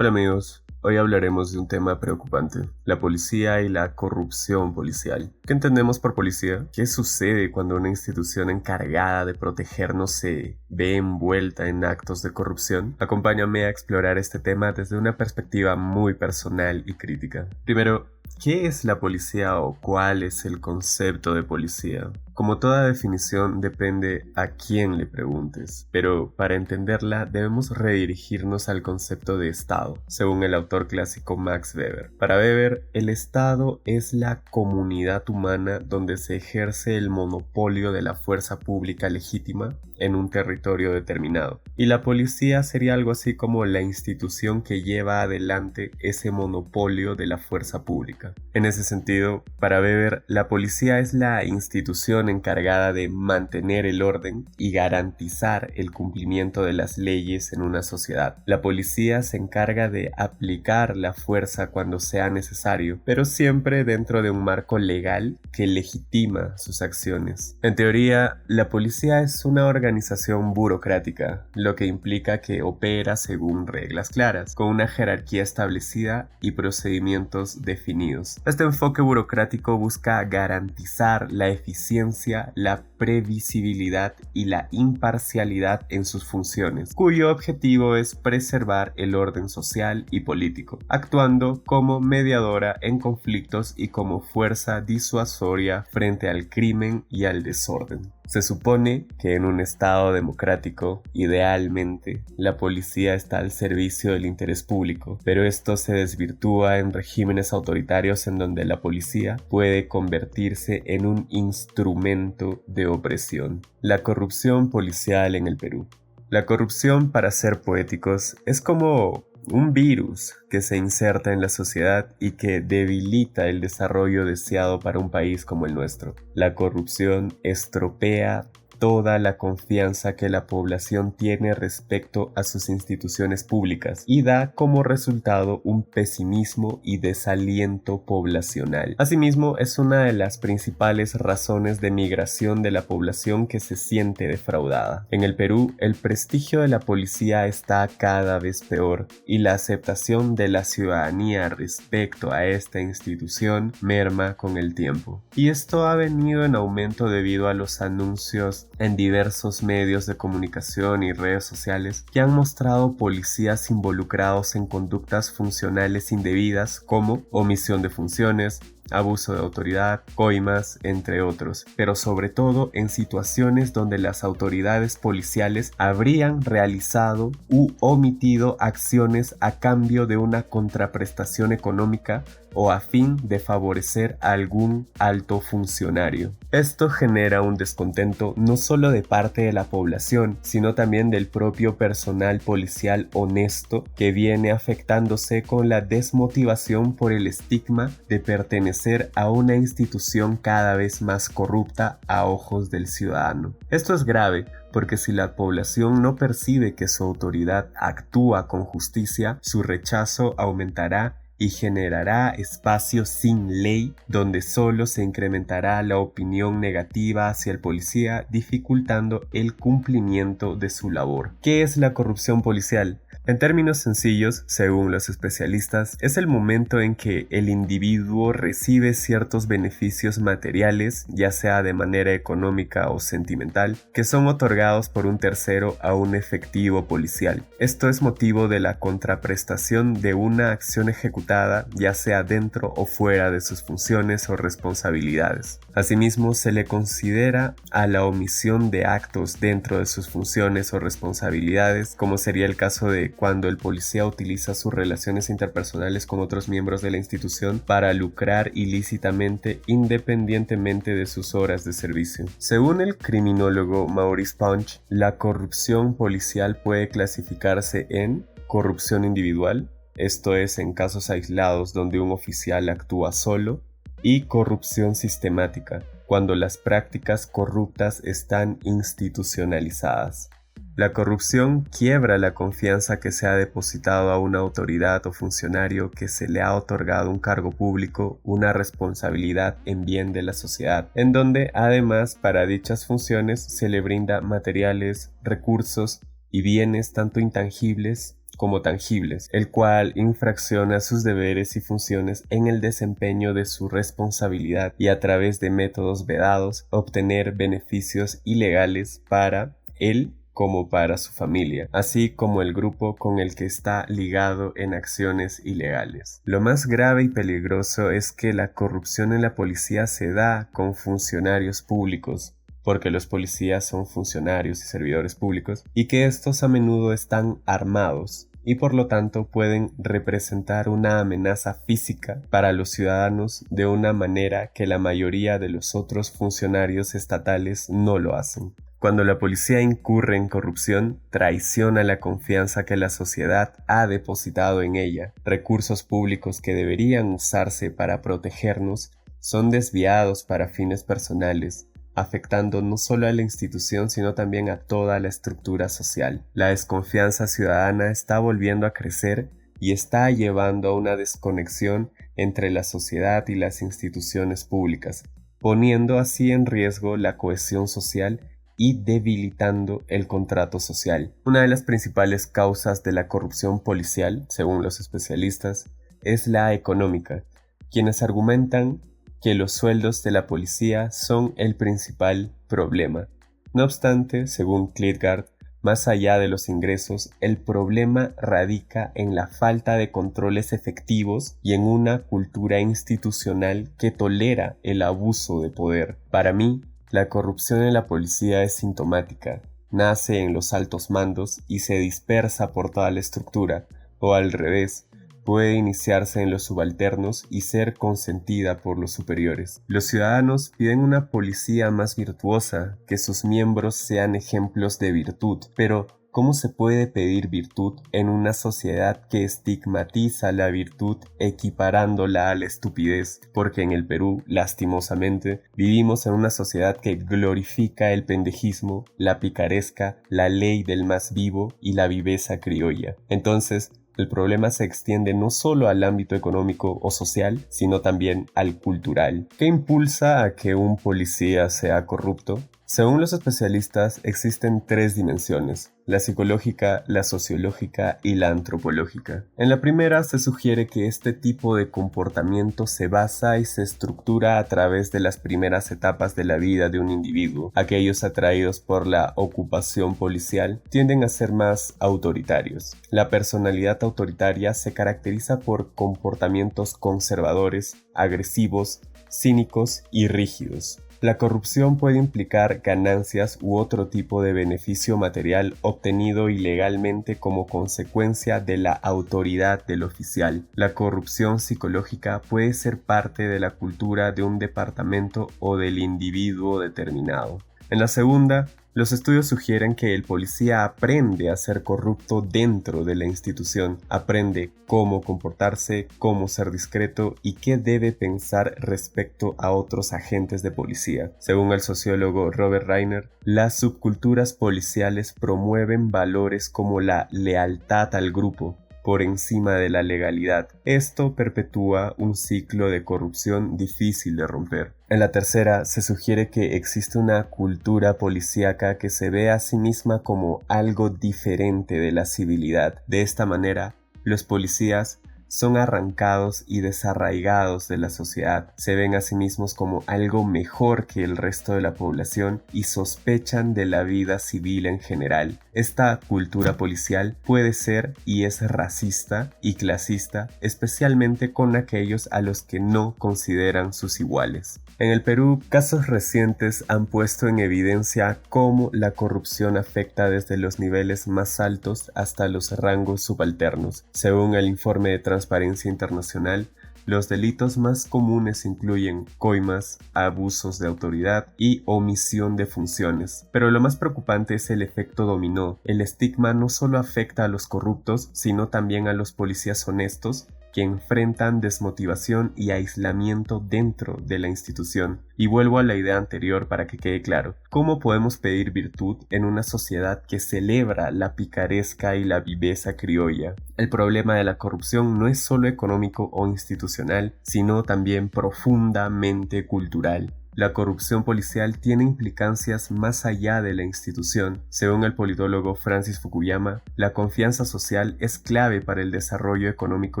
Hola amigos, hoy hablaremos de un tema preocupante, la policía y la corrupción policial. ¿Qué entendemos por policía? ¿Qué sucede cuando una institución encargada de protegernos se ve envuelta en actos de corrupción? Acompáñame a explorar este tema desde una perspectiva muy personal y crítica. Primero, ¿qué es la policía o cuál es el concepto de policía? Como toda definición depende a quién le preguntes, pero para entenderla debemos redirigirnos al concepto de Estado, según el autor clásico Max Weber. Para Weber, el Estado es la comunidad humana donde se ejerce el monopolio de la fuerza pública legítima en un territorio determinado. Y la policía sería algo así como la institución que lleva adelante ese monopolio de la fuerza pública. En ese sentido, para Weber, la policía es la institución encargada de mantener el orden y garantizar el cumplimiento de las leyes en una sociedad. La policía se encarga de aplicar la fuerza cuando sea necesario, pero siempre dentro de un marco legal que legitima sus acciones. En teoría, la policía es una organización burocrática, lo que implica que opera según reglas claras, con una jerarquía establecida y procedimientos definidos. Este enfoque burocrático busca garantizar la eficiencia, la previsibilidad y la imparcialidad en sus funciones, cuyo objetivo es preservar el orden social y político, actuando como mediadora en conflictos y como fuerza disuasoria frente al crimen y al desorden. Se supone que en un estado democrático, idealmente, la policía está al servicio del interés público, pero esto se desvirtúa en regímenes autoritarios en donde la policía puede convertirse en un instrumento de opresión. La corrupción policial en el Perú. La corrupción, para ser poéticos, es como un virus que se inserta en la sociedad y que debilita el desarrollo deseado para un país como el nuestro. La corrupción estropea toda la confianza que la población tiene respecto a sus instituciones públicas y da como resultado un pesimismo y desaliento poblacional. Asimismo, es una de las principales razones de migración de la población que se siente defraudada. En el Perú, el prestigio de la policía está cada vez peor y la aceptación de la ciudadanía respecto a esta institución merma con el tiempo. Y esto ha venido en aumento debido a los anuncios en diversos medios de comunicación y redes sociales que han mostrado policías involucrados en conductas funcionales indebidas como omisión de funciones, abuso de autoridad, coimas, entre otros, pero sobre todo en situaciones donde las autoridades policiales habrían realizado u omitido acciones a cambio de una contraprestación económica o a fin de favorecer a algún alto funcionario. Esto genera un descontento no solo de parte de la población, sino también del propio personal policial honesto que viene afectándose con la desmotivación por el estigma de pertenecer a una institución cada vez más corrupta a ojos del ciudadano. Esto es grave porque si la población no percibe que su autoridad actúa con justicia, su rechazo aumentará y generará espacios sin ley donde solo se incrementará la opinión negativa hacia el policía, dificultando el cumplimiento de su labor. ¿Qué es la corrupción policial? En términos sencillos, según los especialistas, es el momento en que el individuo recibe ciertos beneficios materiales, ya sea de manera económica o sentimental, que son otorgados por un tercero a un efectivo policial. Esto es motivo de la contraprestación de una acción ejecutada, ya sea dentro o fuera de sus funciones o responsabilidades. Asimismo, se le considera a la omisión de actos dentro de sus funciones o responsabilidades, como sería el caso de cuando el policía utiliza sus relaciones interpersonales con otros miembros de la institución para lucrar ilícitamente independientemente de sus horas de servicio. Según el criminólogo Maurice Punch, la corrupción policial puede clasificarse en corrupción individual, esto es en casos aislados donde un oficial actúa solo, y corrupción sistemática, cuando las prácticas corruptas están institucionalizadas. La corrupción quiebra la confianza que se ha depositado a una autoridad o funcionario que se le ha otorgado un cargo público, una responsabilidad en bien de la sociedad, en donde además para dichas funciones se le brinda materiales, recursos y bienes tanto intangibles como tangibles, el cual infracciona sus deberes y funciones en el desempeño de su responsabilidad y a través de métodos vedados obtener beneficios ilegales para él como para su familia, así como el grupo con el que está ligado en acciones ilegales. Lo más grave y peligroso es que la corrupción en la policía se da con funcionarios públicos, porque los policías son funcionarios y servidores públicos, y que estos a menudo están armados y por lo tanto pueden representar una amenaza física para los ciudadanos de una manera que la mayoría de los otros funcionarios estatales no lo hacen. Cuando la policía incurre en corrupción, traiciona la confianza que la sociedad ha depositado en ella. Recursos públicos que deberían usarse para protegernos son desviados para fines personales, afectando no solo a la institución sino también a toda la estructura social. La desconfianza ciudadana está volviendo a crecer y está llevando a una desconexión entre la sociedad y las instituciones públicas, poniendo así en riesgo la cohesión social y debilitando el contrato social. Una de las principales causas de la corrupción policial, según los especialistas, es la económica, quienes argumentan que los sueldos de la policía son el principal problema. No obstante, según Klitgard, más allá de los ingresos, el problema radica en la falta de controles efectivos y en una cultura institucional que tolera el abuso de poder. Para mí, la corrupción en la policía es sintomática, nace en los altos mandos y se dispersa por toda la estructura, o al revés, puede iniciarse en los subalternos y ser consentida por los superiores. Los ciudadanos piden una policía más virtuosa, que sus miembros sean ejemplos de virtud, pero ¿cómo se puede pedir virtud en una sociedad que estigmatiza la virtud equiparándola a la estupidez? Porque en el Perú, lastimosamente, vivimos en una sociedad que glorifica el pendejismo, la picaresca, la ley del más vivo y la viveza criolla. Entonces, el problema se extiende no solo al ámbito económico o social, sino también al cultural. ¿Qué impulsa a que un policía sea corrupto? Según los especialistas, existen tres dimensiones: la psicológica, la sociológica y la antropológica. En la primera se sugiere que este tipo de comportamiento se basa y se estructura a través de las primeras etapas de la vida de un individuo. Aquellos atraídos por la ocupación policial tienden a ser más autoritarios. La personalidad autoritaria se caracteriza por comportamientos conservadores, agresivos, cínicos y rígidos. La corrupción puede implicar ganancias u otro tipo de beneficio material obtenido ilegalmente como consecuencia de la autoridad del oficial. La corrupción psicológica puede ser parte de la cultura de un departamento o del individuo determinado. En la segunda, los estudios sugieren que el policía aprende a ser corrupto dentro de la institución, aprende cómo comportarse, cómo ser discreto y qué debe pensar respecto a otros agentes de policía. Según el sociólogo Robert Reiner, las subculturas policiales promueven valores como la lealtad al grupo por encima de la legalidad. Esto perpetúa un ciclo de corrupción difícil de romper. En la tercera, se sugiere que existe una cultura policíaca que se ve a sí misma como algo diferente de la civilidad. De esta manera, los policías son arrancados y desarraigados de la sociedad, se ven a sí mismos como algo mejor que el resto de la población y sospechan de la vida civil en general. Esta cultura policial puede ser y es racista y clasista, especialmente con aquellos a los que no consideran sus iguales. En el Perú, casos recientes han puesto en evidencia cómo la corrupción afecta desde los niveles más altos hasta los rangos subalternos. Según el informe de Transparencia Internacional, los delitos más comunes incluyen coimas, abusos de autoridad y omisión de funciones. Pero lo más preocupante es el efecto dominó. El estigma no solo afecta a los corruptos, sino también a los policías honestos, que enfrentan desmotivación y aislamiento dentro de la institución. Y vuelvo a la idea anterior para que quede claro. ¿Cómo podemos pedir virtud en una sociedad que celebra la picaresca y la viveza criolla? El problema de la corrupción no es solo económico o institucional, sino también profundamente cultural. la corrupción policial tiene implicancias más allá de la institución. Según el politólogo Francis Fukuyama, la confianza social es clave para el desarrollo económico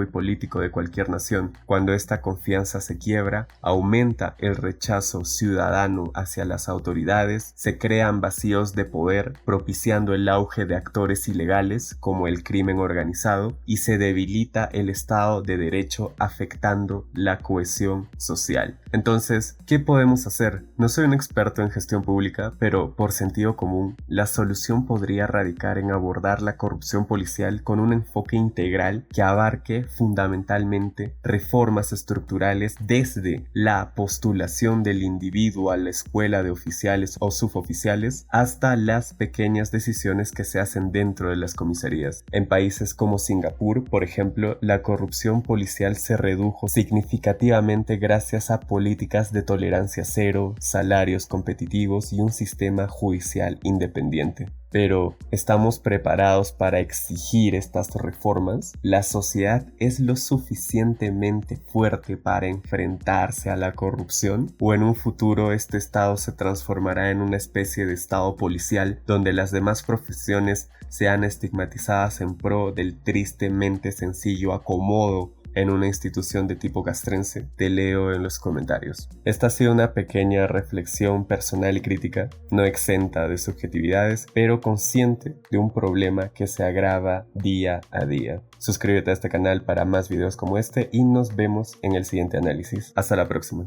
y político de cualquier nación. Cuando esta confianza se quiebra, aumenta el rechazo ciudadano hacia las autoridades, se crean vacíos de poder, propiciando el auge de actores ilegales como el crimen organizado, y se debilita el Estado de Derecho, afectando la cohesión social. Entonces, ¿qué podemos hacer? No soy un experto en gestión pública, pero por sentido común, la solución podría radicar en abordar la corrupción policial con un enfoque integral que abarque fundamentalmente reformas estructurales desde la postulación del individuo a la escuela de oficiales o suboficiales hasta las pequeñas decisiones que se hacen dentro de las comisarías. En países como Singapur, por ejemplo, la corrupción policial se redujo significativamente gracias a políticas de tolerancia cero, salarios competitivos y un sistema judicial independiente. Pero, ¿estamos preparados para exigir estas reformas? ¿La sociedad es lo suficientemente fuerte para enfrentarse a la corrupción? ¿O en un futuro este estado se transformará en una especie de estado policial donde las demás profesiones sean estigmatizadas en pro del tristemente sencillo acomodo en una institución de tipo castrense? Te leo en los comentarios. Esta ha sido una pequeña reflexión personal y crítica, no exenta de subjetividades, pero consciente de un problema que se agrava día a día. Suscríbete a este canal para más videos como este y nos vemos en el siguiente análisis. Hasta la próxima.